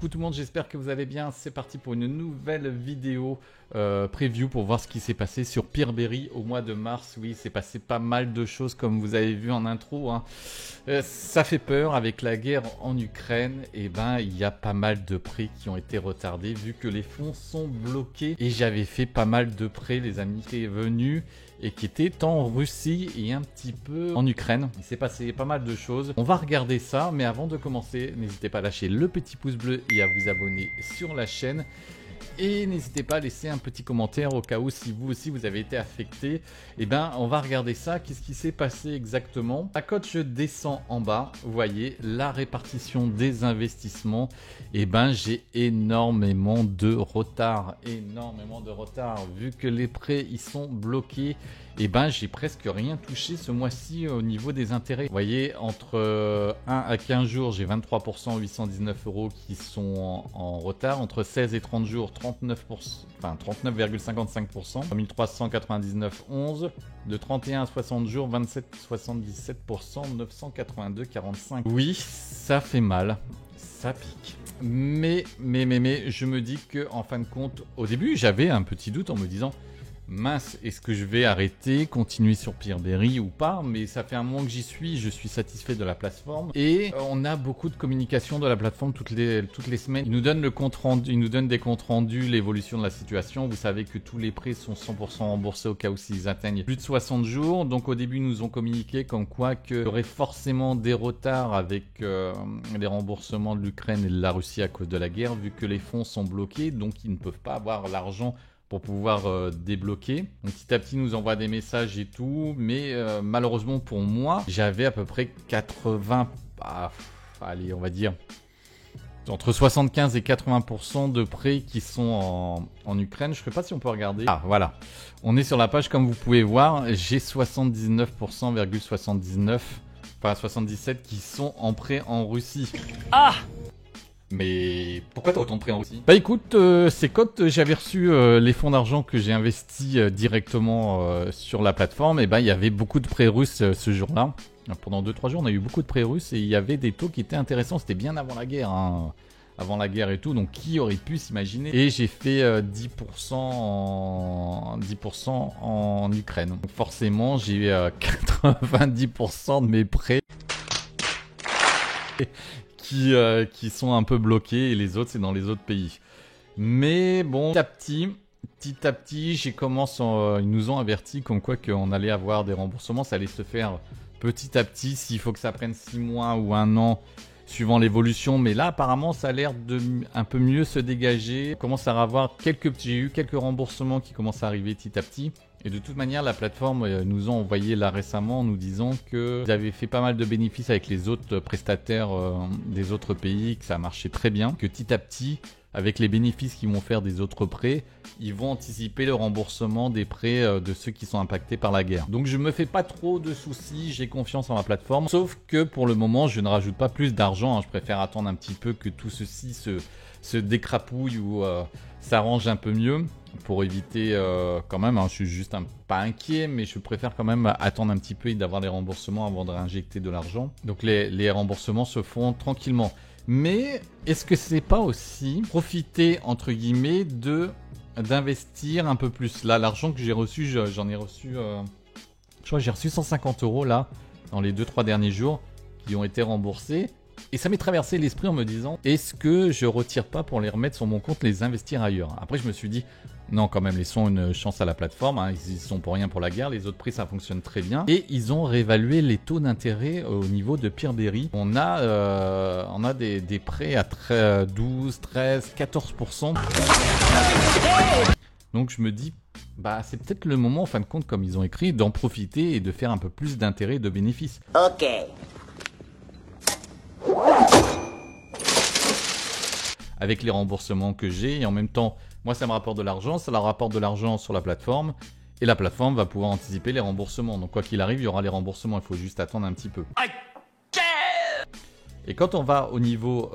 coucou tout le monde, j'espère que vous allez bien. C'est parti pour une nouvelle vidéo preview pour voir ce qui s'est passé sur Peerberry au mois de mars. Oui, c'est passé pas mal de choses comme vous avez vu en intro, hein. Ça fait peur avec la guerre en Ukraine. Et ben, il y a pas mal de prêts qui ont été retardés vu que les fonds sont bloqués. Et j'avais fait pas mal de prêts, les amis, qui étaient venus et qui étaient en Russie et un petit peu en Ukraine. Il s'est passé pas mal de choses. On va regarder ça, mais avant de commencer, n'hésitez pas à lâcher le petit pouce bleu et à vous abonner sur la chaîne. Et n'hésitez pas à laisser un petit commentaire au cas où si vous aussi vous avez été affecté. Et ben on va regarder ça. Qu'est-ce qui s'est passé exactement? À quand je descends en bas, vous voyez la répartition des investissements. Et ben j'ai énormément de retard. Vu que les prêts ils sont bloqués. Et ben j'ai presque rien touché ce mois-ci au niveau des intérêts. Vous voyez, entre 1 à 15 jours, j'ai 23%, 819 € qui sont en retard. Entre 16 et 30 jours, 39,55%, 1399,11. De 31 à 60 jours, 27,77%, 982,45. Oui, ça fait mal, ça pique. Mais, je me dis que en fin de compte, au début, j'avais un petit doute en me disant... Mince, est-ce que je vais arrêter, continuer sur Peerberry ou pas? Mais ça fait un moment que j'y suis, je suis satisfait de la plateforme. Et on a beaucoup de communication de la plateforme toutes les semaines. Ils nous donnent le compte rendu, ils nous donnent des comptes rendus, l'évolution de la situation. Vous savez que tous les prêts sont 100% remboursés au cas où s'ils atteignent plus de 60 jours. Donc au début, ils nous ont communiqué comme quoi qu'il y aurait forcément des retards avec les remboursements de l'Ukraine et de la Russie à cause de la guerre, vu que les fonds sont bloqués, donc ils ne peuvent pas avoir l'argent pour pouvoir débloquer. Donc, petit à petit, ils nous envoie des messages et tout, mais malheureusement pour moi, j'avais à peu près 80, allez, on va dire, entre 75 et 80% de prêts qui sont en Ukraine. Je ne sais pas si on peut regarder. Ah, voilà. On est sur la page, comme vous pouvez voir, j'ai 79%,79, enfin 77 qui sont en prêt en Russie. Ah! Mais pourquoi t'as autant de prêts en Russie? Bah écoute, c'est quand j'avais reçu les fonds d'argent que j'ai investis directement sur la plateforme, et ben il y avait beaucoup de prêts russes ce jour-là. Pendant 2-3 jours, on a eu beaucoup de prêts russes et il y avait des taux qui étaient intéressants. C'était bien avant la guerre, hein. Avant la guerre et tout, donc qui aurait pu s'imaginer? Et j'ai fait 10% en Ukraine. Donc forcément, j'ai eu 90% de mes prêts qui sont un peu bloqués et les autres c'est dans les autres pays. Mais bon, petit à petit, ils nous ont averti comme quoi qu'on allait avoir des remboursements, ça allait se faire petit à petit, s'il faut que ça prenne 6 mois ou 1 an suivant l'évolution, mais là apparemment ça a l'air de un peu mieux se dégager. On commence à avoir j'ai eu quelques remboursements qui commencent à arriver petit à petit. Et de toute manière, la plateforme nous a envoyé là récemment en nous disant que vous avez fait pas mal de bénéfices avec les autres prestataires des autres pays, que ça a marché très bien, que petit à petit, avec les bénéfices qu'ils vont faire des autres prêts, ils vont anticiper le remboursement des prêts de ceux qui sont impactés par la guerre. Donc je me fais pas trop de soucis, j'ai confiance en la plateforme, sauf que pour le moment, je ne rajoute pas plus d'argent, hein. Je préfère attendre un petit peu que tout ceci se décrapouille ou s'arrange un peu mieux pour éviter quand même, hein, je suis juste pas inquiet, mais je préfère quand même attendre un petit peu et d'avoir les remboursements avant de réinjecter de l'argent. Donc les remboursements se font tranquillement. Mais est-ce que c'est pas aussi profiter entre guillemets d'investir un peu plus? Là, l'argent que j'ai reçu, j'en ai reçu, je crois que j'ai reçu 150 € là dans les 2-3 derniers jours qui ont été remboursés. Et ça m'est traversé l'esprit en me disant, est-ce que je retire pas pour les remettre sur mon compte, les investir ailleurs? Après, je me suis dit, non, quand même, laissons une chance à la plateforme, hein. Ils sont pour rien pour la guerre. Les autres prêts, ça fonctionne très bien. Et ils ont réévalué les taux d'intérêt au niveau de Peerberry. On a des prêts à 12, 13, 14%. Donc, je me dis, bah, c'est peut-être le moment, en fin de compte, comme ils ont écrit, d'en profiter et de faire un peu plus d'intérêt et de bénéfices. Ok. Avec les remboursements que j'ai et en même temps, moi ça me rapporte de l'argent, ça leur rapporte de l'argent sur la plateforme et la plateforme va pouvoir anticiper les remboursements. Donc quoi qu'il arrive, il y aura les remboursements, il faut juste attendre un petit peu. Et quand on va au niveau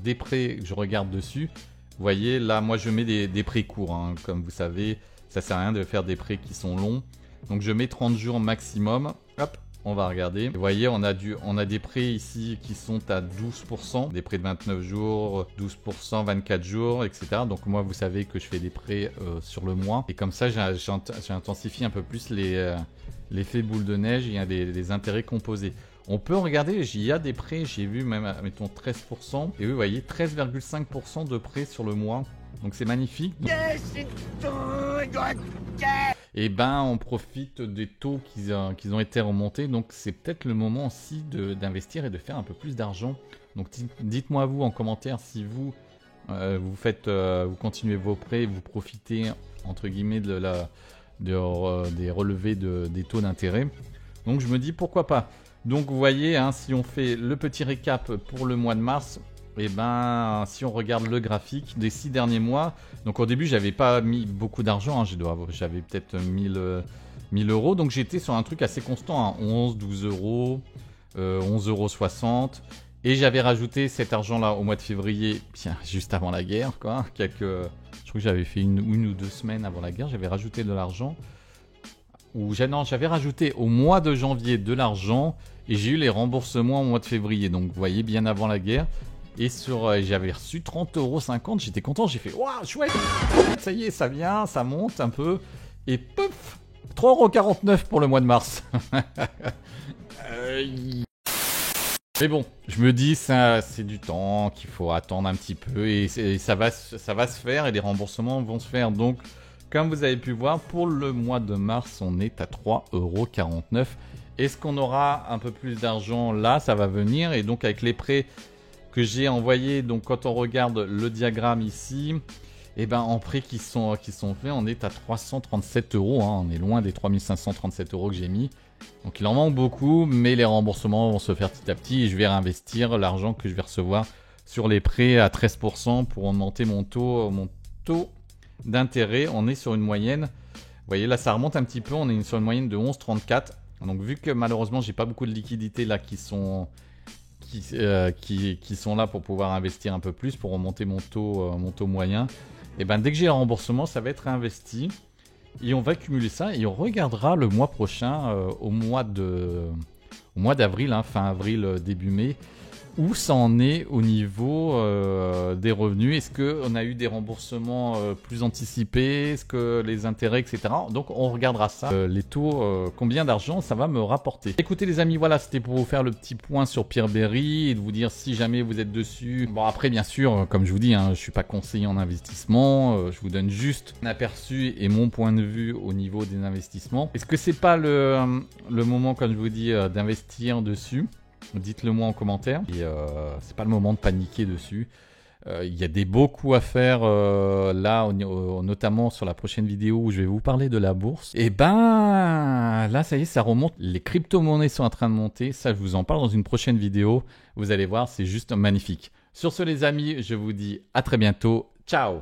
des prêts, je regarde dessus, vous voyez là moi je mets des prêts courts, hein. Comme vous savez, ça sert à rien de faire des prêts qui sont longs. Donc je mets 30 jours maximum, hop. On va regarder. Vous voyez, on a des prêts ici qui sont à 12%, des prêts de 29 jours, 12%, 24 jours, etc. Donc moi, vous savez que je fais des prêts sur le mois. Et comme ça, j'intensifie un peu plus l'effet boule de neige. Il y a des intérêts composés. On peut regarder, il y a des prêts, j'ai vu même, mettons 13%. Et oui, vous voyez, 13,5% de prêts sur le mois. Donc c'est magnifique. Et ben on profite des taux qui ont été remontés, donc c'est peut-être le moment aussi d'investir et de faire un peu plus d'argent. Donc dites-moi vous en commentaire si vous vous continuez vos prêts, vous profitez entre guillemets des relevés des taux d'intérêt. Donc je me dis pourquoi pas. Donc vous voyez, hein, si on fait le petit récap pour le mois de mars. Et ben, si on regarde le graphique des 6 derniers mois, donc au début, j'avais pas mis beaucoup d'argent, hein, j'avais peut-être 1000 euros, donc j'étais sur un truc assez constant, hein, 11, 12 euros, 11,60 €, et j'avais rajouté cet argent-là au mois de février, bien, juste avant la guerre, quoi, je crois que j'avais fait une ou 2 semaines avant la guerre, j'avais rajouté de l'argent, j'avais rajouté au mois de janvier de l'argent, et j'ai eu les remboursements au mois de février, donc vous voyez, bien avant la guerre. Et j'avais reçu 30,50 €, j'étais content, j'ai fait waouh, chouette, ça y est, ça vient, ça monte un peu. Et pouf, 3,49 € pour le mois de mars. Mais bon, je me dis, ça, c'est du temps qu'il faut attendre un petit peu et ça va se faire et les remboursements vont se faire. Donc, comme vous avez pu voir, pour le mois de mars, on est à 3,49 €. Est-ce qu'on aura un peu plus d'argent là? Ça va venir. Et donc, avec les prêts que j'ai envoyé, donc quand on regarde le diagramme ici, et ben en prêts qui sont faits, on est à 337 €, hein, on est loin des 3537 € que j'ai mis. Donc il en manque beaucoup, mais les remboursements vont se faire petit à petit et je vais réinvestir l'argent que je vais recevoir sur les prêts à 13% pour augmenter mon taux d'intérêt. On est sur une moyenne, vous voyez là ça remonte un petit peu, on est sur une moyenne de 11,34. Donc vu que malheureusement j'ai pas beaucoup de liquidités là qui sont là pour pouvoir investir un peu plus, pour remonter mon taux moyen, et ben dès que j'ai le remboursement, ça va être réinvesti et on va cumuler ça et on regardera le mois prochain, au mois d'avril, hein, fin avril, début mai, où ça en est au niveau des revenus. Est-ce qu'on a eu des remboursements plus anticipés? Est-ce que les intérêts, etc. Donc on regardera ça, les taux, combien d'argent ça va me rapporter. Écoutez les amis, voilà, c'était pour vous faire le petit point sur Pierre-Berry et de vous dire si jamais vous êtes dessus. Bon après bien sûr, comme je vous dis, hein, je ne suis pas conseiller en investissement, je vous donne juste un aperçu et mon point de vue au niveau des investissements. Est-ce que c'est pas le moment, comme je vous dis, d'investir dessus? Dites-le moi en commentaire. Et c'est pas le moment de paniquer dessus. Il y a des beaux coups à faire là, notamment sur la prochaine vidéo où je vais vous parler de la bourse. Et ben là, ça y est, ça remonte. Les crypto-monnaies sont en train de monter. Ça, je vous en parle dans une prochaine vidéo. Vous allez voir, c'est juste magnifique. Sur ce, les amis, je vous dis à très bientôt. Ciao!